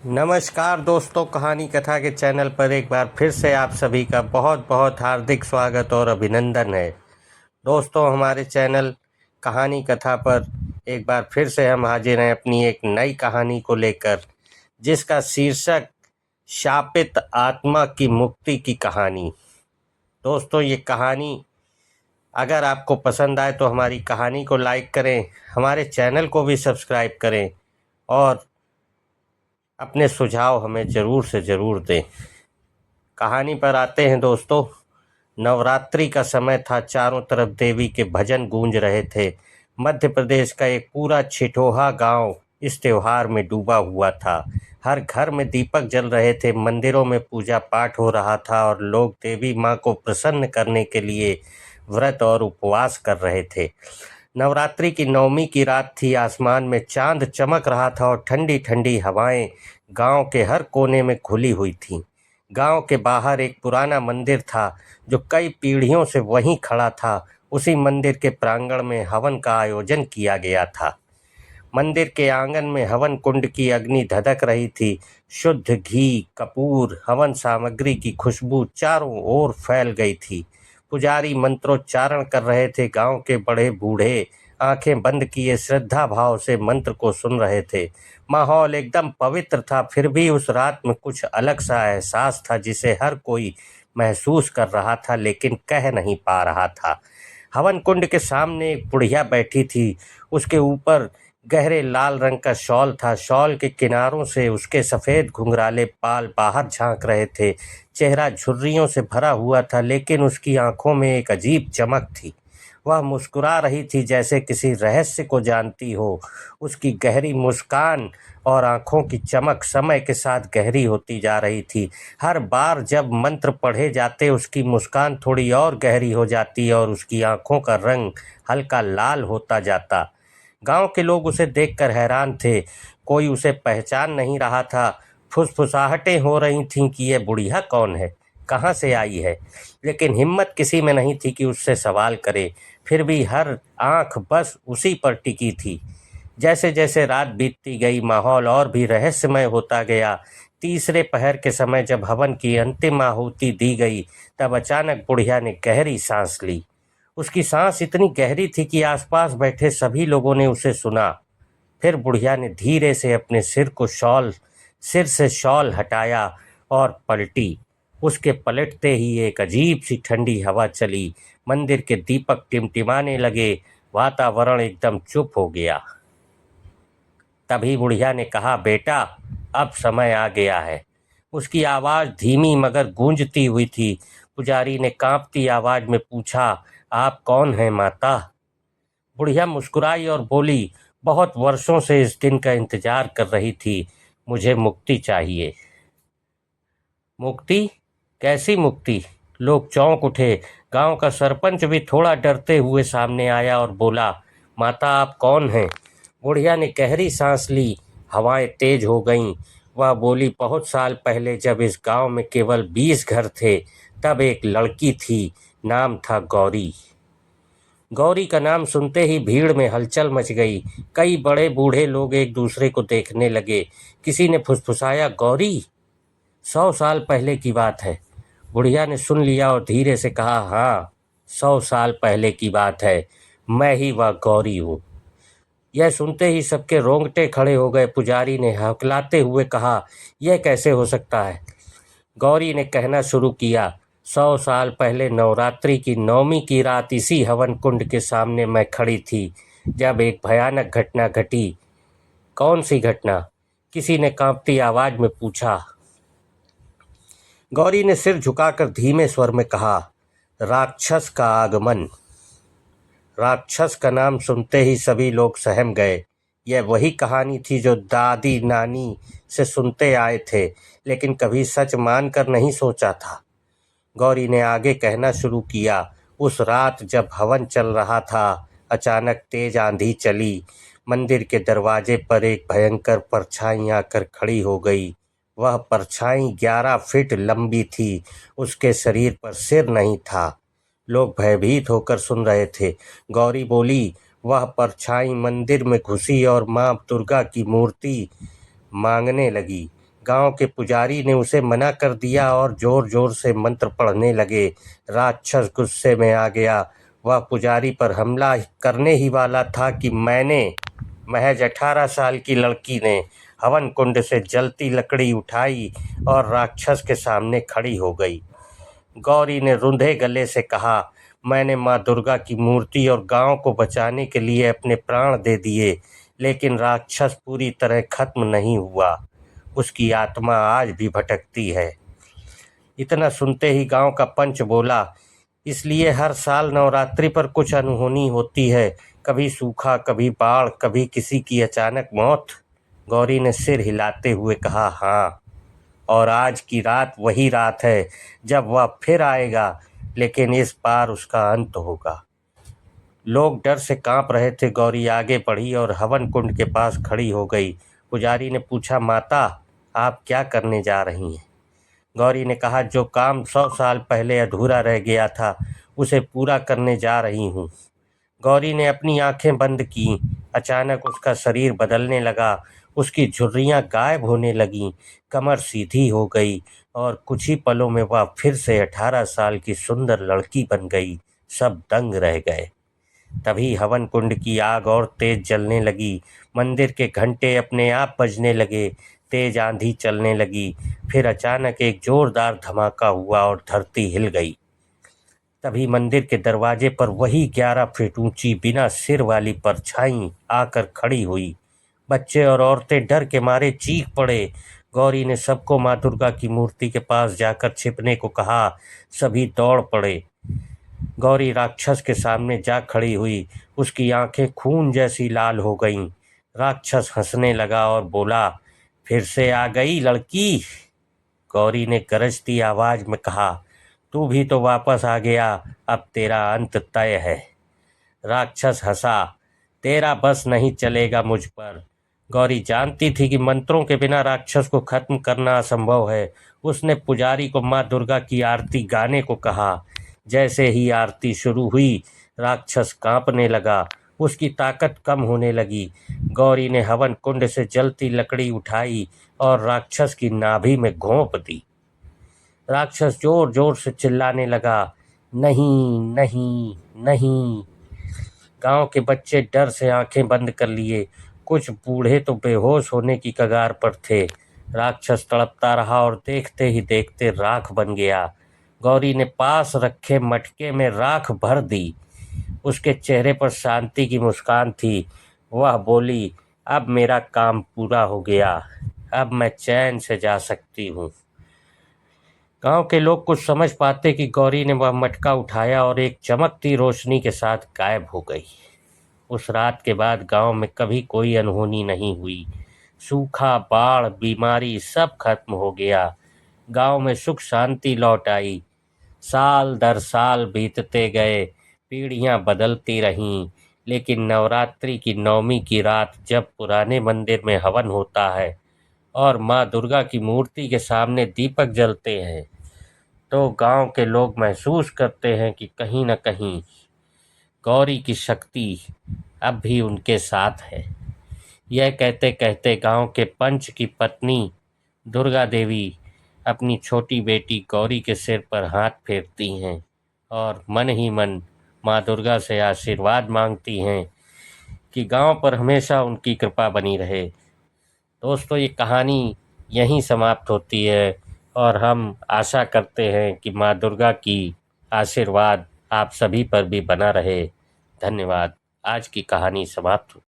नमस्कार दोस्तों, कहानी कथा के चैनल पर एक बार फिर से आप सभी का बहुत बहुत हार्दिक स्वागत और अभिनंदन है। दोस्तों, हमारे चैनल कहानी कथा पर एक बार फिर से हम हाजिर हैं अपनी एक नई कहानी को लेकर, जिसका शीर्षक शापित आत्मा की मुक्ति की कहानी। दोस्तों, ये कहानी अगर आपको पसंद आए तो हमारी कहानी को लाइक करें, हमारे चैनल को भी सब्सक्राइब करें और अपने सुझाव हमें ज़रूर से ज़रूर दें। कहानी पर आते हैं दोस्तों। नवरात्रि का समय था, चारों तरफ देवी के भजन गूंज रहे थे। मध्य प्रदेश का एक पूरा छिटोहा गांव इस त्योहार में डूबा हुआ था। हर घर में दीपक जल रहे थे, मंदिरों में पूजा पाठ हो रहा था और लोग देवी माँ को प्रसन्न करने के लिए व्रत और उपवास कर रहे थे। नवरात्रि की नवमी की रात थी। आसमान में चांद चमक रहा था और ठंडी ठंडी हवाएं गांव के हर कोने में खुली हुई थीं। गांव के बाहर एक पुराना मंदिर था जो कई पीढ़ियों से वहीं खड़ा था। उसी मंदिर के प्रांगण में हवन का आयोजन किया गया था। मंदिर के आंगन में हवन कुंड की अग्नि धधक रही थी। शुद्ध घी, कपूर, हवन सामग्री की खुशबू चारों ओर फैल गई थी। पुजारी मंत्रोच्चारण कर रहे थे। गांव के बड़े बूढ़े आंखें बंद किए श्रद्धा भाव से मंत्र को सुन रहे थे। माहौल एकदम पवित्र था। फिर भी उस रात में कुछ अलग सा एहसास था जिसे हर कोई महसूस कर रहा था लेकिन कह नहीं पा रहा था। हवन कुंड के सामने एक बुढ़िया बैठी थी। उसके ऊपर गहरे लाल रंग का शॉल था। शॉल के किनारों से उसके सफ़ेद घुंघराले बाल बाहर झांक रहे थे। चेहरा झुर्रियों से भरा हुआ था लेकिन उसकी आंखों में एक अजीब चमक थी। वह मुस्कुरा रही थी जैसे किसी रहस्य को जानती हो। उसकी गहरी मुस्कान और आंखों की चमक समय के साथ गहरी होती जा रही थी। हर बार जब मंत्र पढ़े जाते उसकी मुस्कान थोड़ी और गहरी हो जाती और उसकी आंखों का रंग हल्का लाल होता जाता। गांव के लोग उसे देखकर हैरान थे। कोई उसे पहचान नहीं रहा था। फुसफुसाहटें हो रही थीं कि यह बुढ़िया कौन है, कहाँ से आई है, लेकिन हिम्मत किसी में नहीं थी कि उससे सवाल करे। फिर भी हर आंख बस उसी पर टिकी थी। जैसे जैसे रात बीतती गई माहौल और भी रहस्यमय होता गया। तीसरे पहर के समय जब हवन की अंतिम आहुति दी गई तब अचानक बुढ़िया ने गहरी सांस ली। उसकी सांस इतनी गहरी थी कि आसपास बैठे सभी लोगों ने उसे सुना। फिर बुढ़िया ने धीरे से अपने सिर से शॉल हटाया और पलटी। उसके पलटते ही एक अजीब सी ठंडी हवा चली। मंदिर के दीपक टिमटिमाने लगे। वातावरण एकदम चुप हो गया। तभी बुढ़िया ने कहा, बेटा, अब समय आ गया है। उसकी आवाज़ धीमी मगर गूंजती हुई थी। पुजारी ने कांपती आवाज़ में पूछा, आप कौन हैं माता? बुढ़िया मुस्कुराई और बोली, बहुत वर्षों से इस दिन का इंतजार कर रही थी। मुझे मुक्ति चाहिए। मुक्ति? कैसी मुक्ति? लोग चौंक उठे। गांव का सरपंच भी थोड़ा डरते हुए सामने आया और बोला, माता, आप कौन हैं? बुढ़िया ने गहरी सांस ली। हवाएं तेज हो गईं। वह बोली, बहुत साल पहले जब इस गांव में केवल 20 घर थे तब एक लड़की थी। नाम था गौरी। गौरी का नाम सुनते ही भीड़ में हलचल मच गई। कई बड़े बूढ़े लोग एक दूसरे को देखने लगे। किसी ने फुसफुसाया, गौरी? 100 साल पहले की बात है। बुढ़िया ने सुन लिया और धीरे से कहा, हाँ, 100 साल पहले की बात है। मैं ही वह गौरी हूँ। यह सुनते ही सबके रोंगटे खड़े हो गए। पुजारी ने हकलाते हुए कहा, यह कैसे हो सकता है? गौरी ने कहना शुरू किया, 100 साल पहले नवरात्रि की नवमी की रात इसी हवन कुंड के सामने मैं खड़ी थी जब एक भयानक घटना घटी। कौन सी घटना? किसी ने कांपती आवाज में पूछा। गौरी ने सिर झुकाकर धीमे स्वर में कहा, राक्षस का आगमन। राक्षस का नाम सुनते ही सभी लोग सहम गए। यह वही कहानी थी जो दादी नानी से सुनते आए थे लेकिन कभी सच मानकर नहीं सोचा था। गौरी ने आगे कहना शुरू किया, उस रात जब हवन चल रहा था अचानक तेज आंधी चली। मंदिर के दरवाजे पर एक भयंकर परछाई आकर खड़ी हो गई। वह परछाई 11 फीट लंबी थी। उसके शरीर पर सिर नहीं था। लोग भयभीत होकर सुन रहे थे। गौरी बोली, वह परछाई मंदिर में घुसी और माँ दुर्गा की मूर्ति मांगने लगी। गांव के पुजारी ने उसे मना कर दिया और जोर जोर से मंत्र पढ़ने लगे। राक्षस गुस्से में आ गया। वह पुजारी पर हमला करने ही वाला था कि महज 18 साल की लड़की ने हवन कुंड से जलती लकड़ी उठाई और राक्षस के सामने खड़ी हो गई। गौरी ने रुंधे गले से कहा, मैंने माँ दुर्गा की मूर्ति और गांव को बचाने के लिए अपने प्राण दे दिए, लेकिन राक्षस पूरी तरह खत्म नहीं हुआ। उसकी आत्मा आज भी भटकती है। इतना सुनते ही गांव का पंच बोला, इसलिए हर साल नवरात्रि पर कुछ अनहोनी होती है, कभी सूखा, कभी बाढ़, कभी किसी की अचानक मौत। गौरी ने सिर हिलाते हुए कहा, हाँ, और आज की रात वही रात है जब वह फिर आएगा, लेकिन इस बार उसका अंत होगा। लोग डर से कांप रहे थे। गौरी आगे बढ़ी और हवन कुंड के पास खड़ी हो गई। पुजारी ने पूछा, माता, आप क्या करने जा रही हैं? गौरी ने कहा, जो काम 100 साल पहले अधूरा रह गया था उसे पूरा करने जा रही हूँ। गौरी ने अपनी आंखें बंद की। अचानक उसका शरीर बदलने लगा। उसकी झुर्रियाँ गायब होने लगीं, कमर सीधी हो गई और कुछ ही पलों में वह फिर से 18 साल की सुंदर लड़की बन गई। सब दंग रह गए। तभी हवन कुंड की आग और तेज जलने लगी। मंदिर के घंटे अपने आप बजने लगे। तेज आंधी चलने लगी। फिर अचानक एक जोरदार धमाका हुआ और धरती हिल गई। तभी मंदिर के दरवाजे पर वही 11 फीट ऊंची बिना सिर वाली परछाई आकर खड़ी हुई। बच्चे और औरतें डर के मारे चीख पड़े। गौरी ने सबको माँ दुर्गा की मूर्ति के पास जाकर छिपने को कहा। सभी दौड़ पड़े। गौरी राक्षस के सामने जा खड़ी हुई। उसकी आंखें खून जैसी लाल हो गईं। राक्षस हंसने लगा और बोला, फिर से आ गई लड़की? गौरी ने गरजती आवाज में कहा, तू भी तो वापस आ गया, अब तेरा अंत तय है। राक्षस हंसा, तेरा बस नहीं चलेगा मुझ पर। गौरी जानती थी कि मंत्रों के बिना राक्षस को खत्म करना असंभव है। उसने पुजारी को माँ दुर्गा की आरती गाने को कहा। जैसे ही आरती शुरू हुई, राक्षस कांपने लगा। उसकी ताकत कम होने लगी। गौरी ने हवन कुंड से जलती लकड़ी उठाई और राक्षस की नाभि में घोंप दी। राक्षस जोर जोर से चिल्लाने लगा, नहीं नहीं नहीं। गांव के बच्चे डर से आंखें बंद कर लिए। कुछ बूढ़े तो बेहोश होने की कगार पर थे। राक्षस तड़पता रहा और देखते ही देखते राख बन गया। गौरी ने पास रखे मटके में राख भर दी। उसके चेहरे पर शांति की मुस्कान थी। वह बोली, अब मेरा काम पूरा हो गया, अब मैं चैन से जा सकती हूँ। गांव के लोग कुछ समझ पाते कि गौरी ने वह मटका उठाया और एक चमकती रोशनी के साथ गायब हो गई। उस रात के बाद गांव में कभी कोई अनहोनी नहीं हुई। सूखा, बाढ़, बीमारी सब खत्म हो गया। गांव में सुख शांति लौट आई। साल दर साल बीतते गए, पीढ़ियां बदलती रहीं, लेकिन नवरात्रि की नवमी की रात जब पुराने मंदिर में हवन होता है और माँ दुर्गा की मूर्ति के सामने दीपक जलते हैं, तो गांव के लोग महसूस करते हैं कि कहीं न कहीं गौरी की शक्ति अब भी उनके साथ है। यह कहते कहते गांव के पंच की पत्नी दुर्गा देवी अपनी छोटी बेटी गौरी के सिर पर हाथ फेरती हैं और मन ही मन माँ दुर्गा से आशीर्वाद मांगती हैं कि गांव पर हमेशा उनकी कृपा बनी रहे। दोस्तों, ये कहानी यहीं समाप्त होती है और हम आशा करते हैं कि माँ दुर्गा की आशीर्वाद आप सभी पर भी बना रहे। धन्यवाद। आज की कहानी समाप्त हुई।